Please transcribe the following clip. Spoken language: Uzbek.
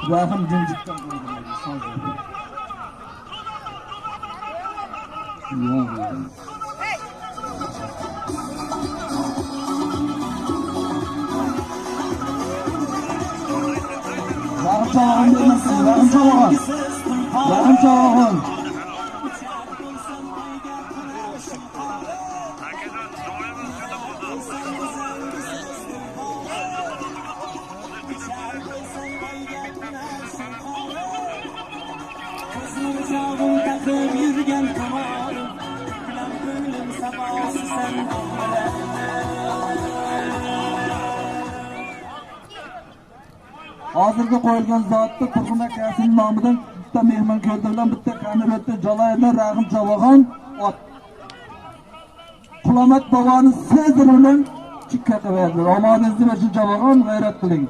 Rahim Cimcik'ten koydum. Ya. Rahim Çavağın bilmesin. Rahim Çavağın. Rahim Çavağın. Hozirga qo'yilgan zotni Turg'un akasining nomidan bitta mehmon ko'rdilar, bitta kamerada Jalayevlar Rahim Chavogon ot. Qulomat boboni Sezir bilan chikka qilib omadingizni va shu Chavogon g'ayrat qiling.